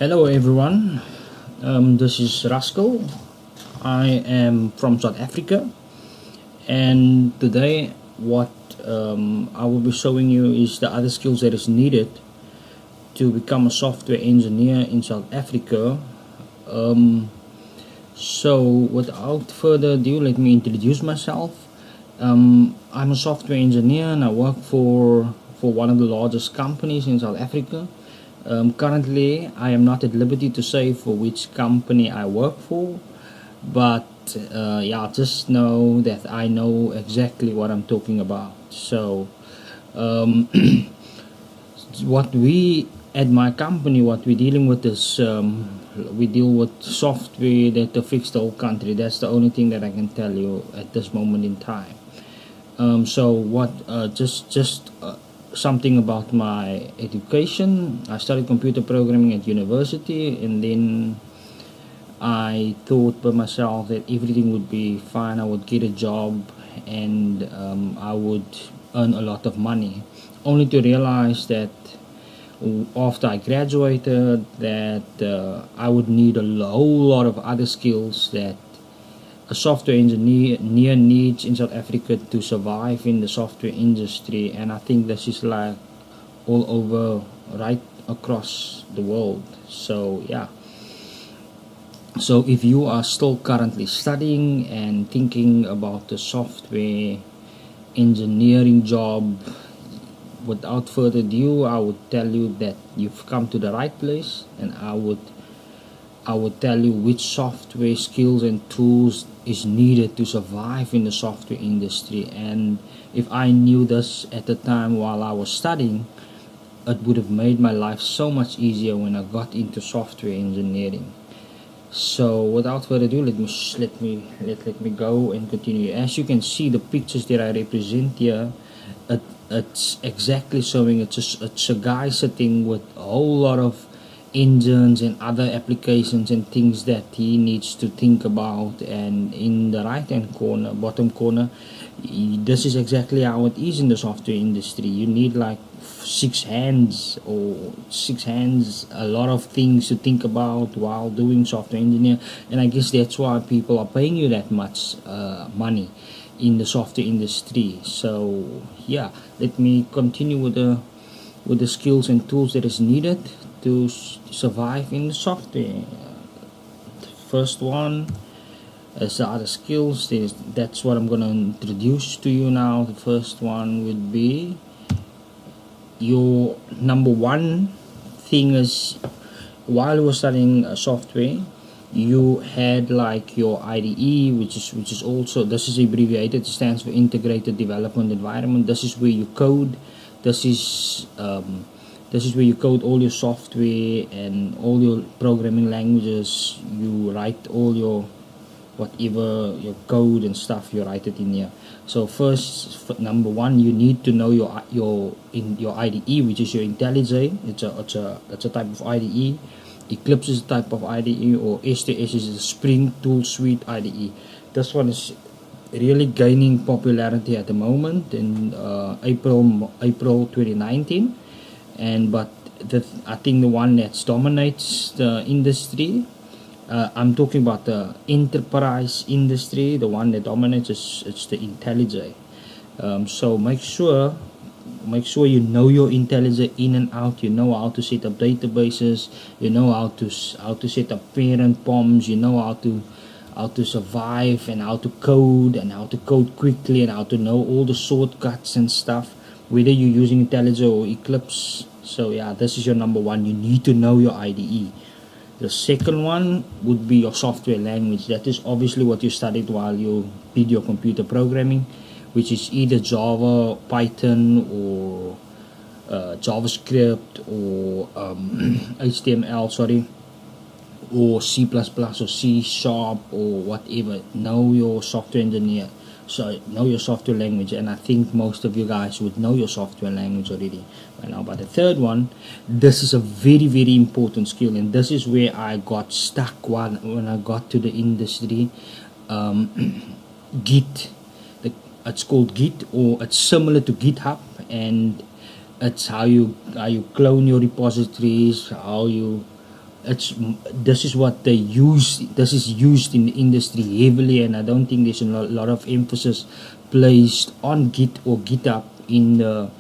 Hello everyone, this is Rascal. I am from South Africa, and today what I will be showing you is the other skills that is needed to become a software engineer in South Africa. Um, so without further ado, let me introduce myself. I'm a software engineer and I work for one of the largest companies in South Africa. Currently, I am not at liberty to say for which company I work for, but yeah, just know that I know exactly what I'm talking about. So, um, what we at my company, what we're dealing with is we deal with software that affects the whole country. That's the only thing that I can tell you at this moment in time. So what? Just something about my education. I studied computer programming at university, and then I thought by myself that everything would be fine. I would get a job, and I would earn a lot of money. Only to realize that after I graduated, that I would need a whole lot of other skills that a software engineer needs in South Africa to survive in the software industry, and I think this is like all over, right across the world. So yeah, so if you are still currently studying and thinking about the software engineering job, without further ado, I would tell you that you've come to the right place, and I would tell you which software skills and tools is needed to survive in the software industry. And if I knew this at the time while I was studying, it would have made my life so much easier when I got into software engineering. So without further ado, let me go and continue. As you can see, the pictures that I represent here, it's exactly showing it's a guy sitting with a whole lot of engines and other applications and things that he needs to think about. And in the right hand corner, bottom corner, this is exactly how it is in the software industry. You need like six hands, a lot of things to think about while doing software engineer. And I guess that's why people are paying you that much money in the software industry. So yeah, let me continue with the skills and tools that is needed to survive in the software. The first one is the other skills. That's what I'm going to introduce to you now. The first one would be your number one thing is, while you were studying software, you had like your IDE, which is also, this is abbreviated, it stands for Integrated Development Environment. This is where you code. This is where you code all your software and all your programming languages. You write all your whatever your code and stuff, you write it in here. So first, number one, you need to know your IDE, which is your IntelliJ. It's a type of IDE. Eclipse is a type of IDE, or STS is the Spring Tool Suite IDE. This one is really gaining popularity at the moment in April 2019, but I think the one that dominates the industry, I'm talking about the enterprise industry. The one that dominates it's the IntelliJ. So make sure you know your IntelliJ in and out. You know how to set up databases. You know how to set up parent POMs. You know how to survive and how to code quickly, and how to know all the shortcuts and stuff, whether you're using IntelliJ or Eclipse. So yeah, this is your number one. You need to know your IDE. The second one would be your software language. That is obviously what you studied while you did your computer programming, which is either Java, Python, or JavaScript, or HTML, or C++, or C Sharp, or whatever. Know your software engineer. So know your software language, and I think most of you guys would know your software language already by now. But the third one, this is a very, very important skill, and this is where I got stuck when I got to the industry. Git. It's called Git, or it's similar to GitHub, and it's how you clone your repositories, how you it's this is what they use. This is used in the industry heavily, and I don't think there's a lot of emphasis placed on Git or GitHub in the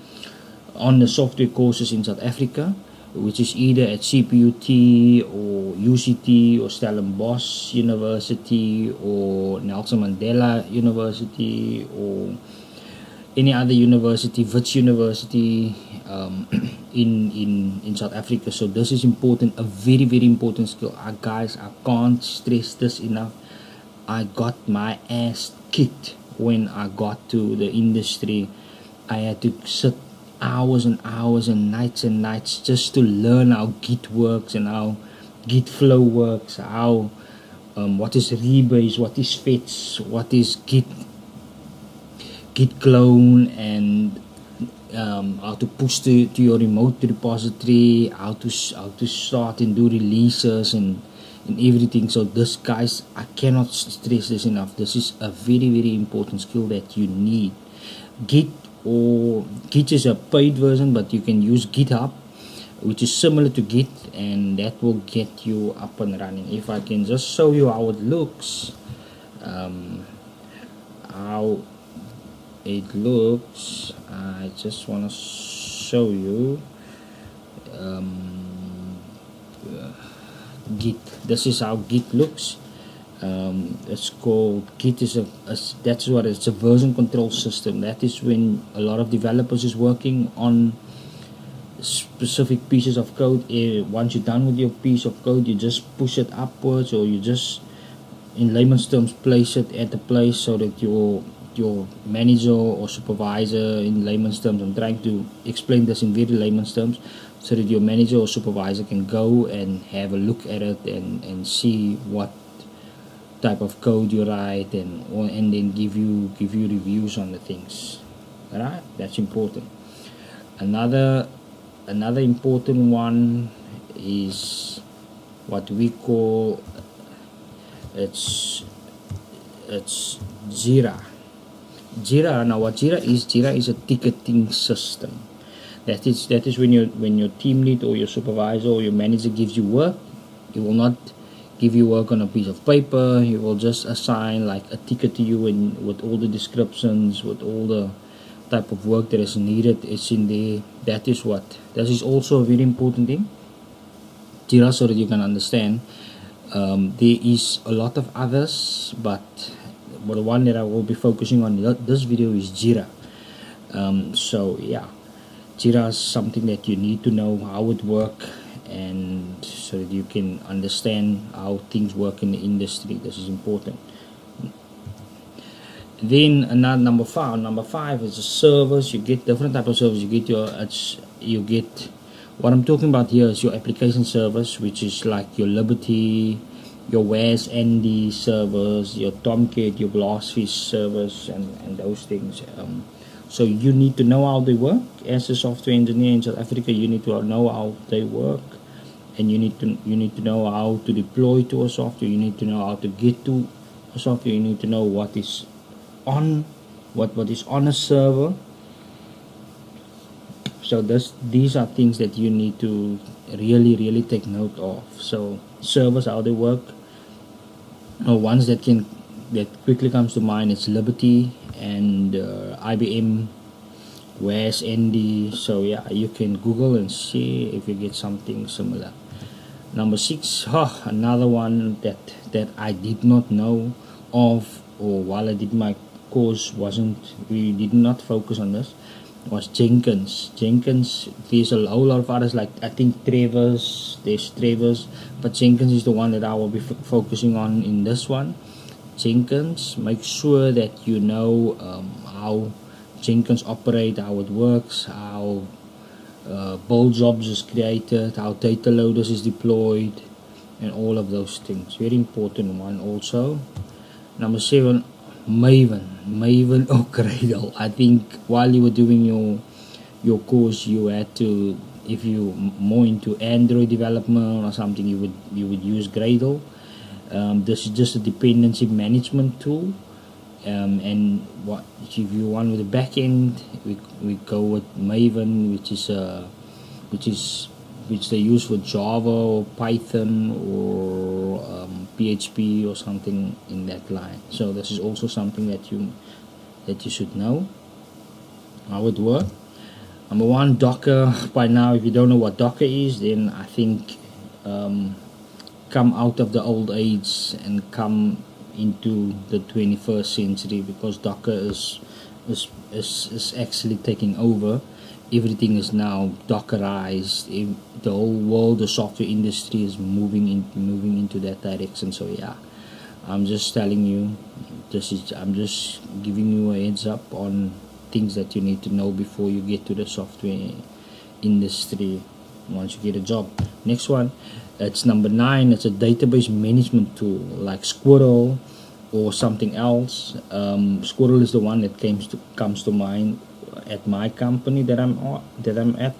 on the software courses in South Africa, which is either at CPUT or UCT or Stellenbosch University or Nelson Mandela University or any other university, Wits University in South Africa. So this is important, a very important skill. Guys, I can't stress this enough. I got my ass kicked when I got to the industry. I had to sit hours and hours and nights just to learn how Git works and how Git flow works, how what is rebase, what is fetch, what is Git clone, and how to push to your remote repository, how to start and do releases and everything. So this, guys, I cannot stress this enough. This is a very important skill that you need. Git is a paid version, but you can use GitHub, which is similar to Git, and that will get you up and running. If I can just show you how it looks, I just want to show you Git. This is how Git looks. It's called Git that's what it's a version control system. That is when a lot of developers is working on specific pieces of code. Once you're done with your piece of code, you just push it upwards, or you just, in layman's terms, place it at a place so that your manager or supervisor, in layman's terms, I'm trying to explain this in very layman's terms, so that your manager or supervisor can go and have a look at it and see what type of code you write, and then give you reviews on the things. Alright, that's important. Another important one is what we call it's Jira. Now what Jira is a ticketing system. That is when your team lead or your supervisor or your manager gives you work, he will not give you work on a piece of paper. He will just assign like a ticket to you, with all the descriptions, with all the type of work that is needed. It's in there. That is also a very important thing, Jira, so that you can understand. There is a lot of others, but the one that I will be focusing on this video is Jira. So yeah, Jira is something that you need to know how it works, and so that you can understand how things work in the industry. This is important. Then another number five is the servers. You get different type of servers. You get what I'm talking about here is your application servers, which is like your Liberty, your WAS ND servers, your Tomcat, your Blastfish servers, and those things. So you need to know how they work. As a software engineer in South Africa, you need to know how they work, and you need to know how to deploy to a software. You need to know how to get to a software. You need to know what is on a server. So these are things that you need to really take note of. So servers, how they work. Ones that quickly comes to mind is Liberty and IBM WAS ND. So yeah, you can Google and see if you get something similar. Number 6, another one that I did not know of, or while I did my course we did not focus on this, was Jenkins. There's a whole lot of others, like I think there's Traverse, but Jenkins is the one that I will be focusing on in this one. Jenkins, make sure that you know how Jenkins operate, how it works, how build jobs is created, how data loaders is deployed, and all of those things. Very important one also. Number 7, Maven or Gradle. I think while you were doing your course, you had to, if you more into Android development or something, you would use Gradle. This is just a dependency management tool. And what if you want with the backend, we go with Maven, which is which they use for Java or Python or PHP or something in that line. So this is also something that you should know how it works. Number one, Docker. By now, if you don't know what Docker is, then I think come out of the old age and come into the 21st century, because Docker is actually taking over. Everything is now Dockerized. The whole world, the software industry is moving into that direction. So yeah, I'm just telling you, I'm just giving you a heads up on things that you need to know before you get to the software industry once you get a job. Next one, it's number 9. It's a database management tool like Squirrel or something else. Squirrel is the one that comes to mind at my company that I'm at.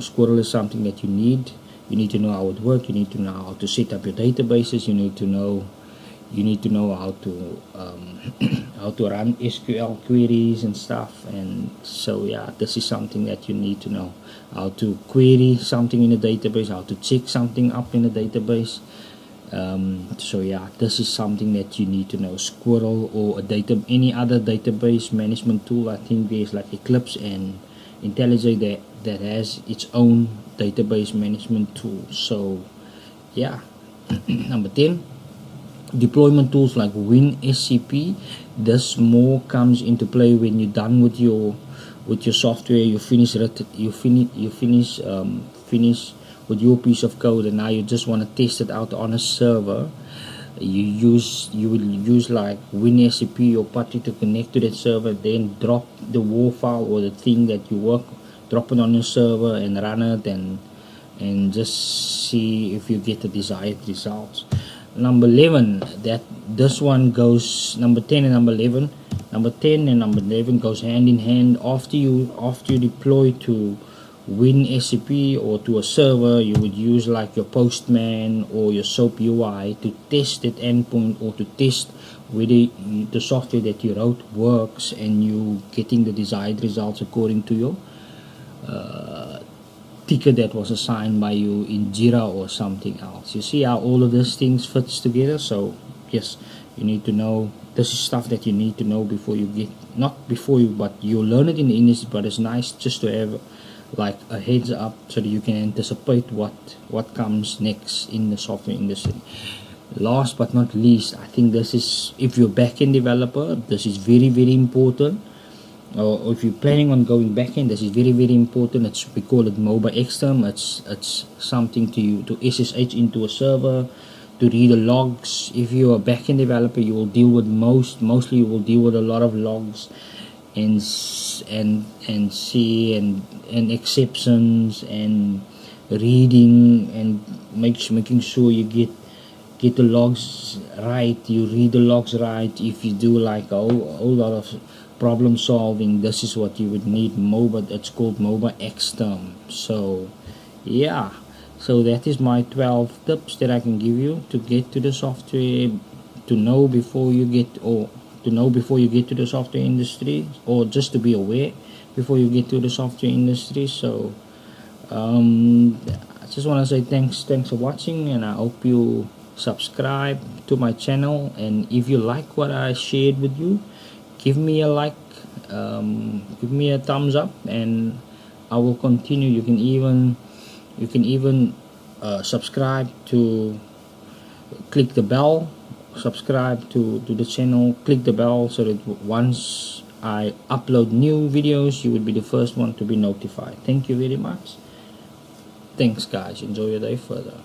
Squirrel is something that you need to know how it works. You need to know how to set up your databases. You need to know how to how to run SQL queries and stuff. And so yeah, this is something that you need to know, how to query something in a database, how to check something up in a database. So yeah, this is something that you need to know. Squirrel or any other database management tool. I think there's like Eclipse and IntelliJ that has its own database management tool. So yeah. Number 10, deployment tools like WinSCP. This more comes into play when you're done with your software. You finish with your piece of code, and now you just want to test it out on a server. You will use like WinSCP or Putty to connect to that server, then drop the WAR file or the thing that you drop it on your server and run it, and just see if you get the desired results. Number 11, this one goes, number 10 and number 11. Number 10 and number 11 goes hand in hand. After you deploy to WinSCP or to a server, you would use like your Postman or your SOAP UI to test that endpoint, or to test whether the software that you wrote works and you getting the desired results according to your ticket that was assigned by you in Jira or something else. You see how all of these things fits together? So yes, you need to know. This is stuff that you need to know before you get, not before you, but you learn it in the industry. But it's nice just to have like a heads up so that you can anticipate what comes next in the software industry. Last but not least, I think this is, if you're a backend developer, this is very, very important. Or if you're planning on going backend, this is very, very important. We call it MOBA Xterm. It's something to SSH into a server, to read the logs. If you're a backend developer, you will deal with mostly you will deal with a lot of logs and see and exceptions and reading and making sure you get the logs right. You read the logs right. If you do like a whole lot of problem solving, this is what you would need. MOBA, it's called MOBA Xterm. So yeah, so that is my 12 tips that I can give you to get to the software, to know before you get to the software industry, or just to be aware before you get to the software industry. So I just want to say thanks for watching, and I hope you subscribe to my channel. And if you like what I shared with you, give me a like, give me a thumbs up, and I will continue. You can even subscribe to, click the bell, subscribe to the channel, click the bell, so that once I upload new videos, you will be the first one to be notified. Thank you very much. Thanks guys, enjoy your day further.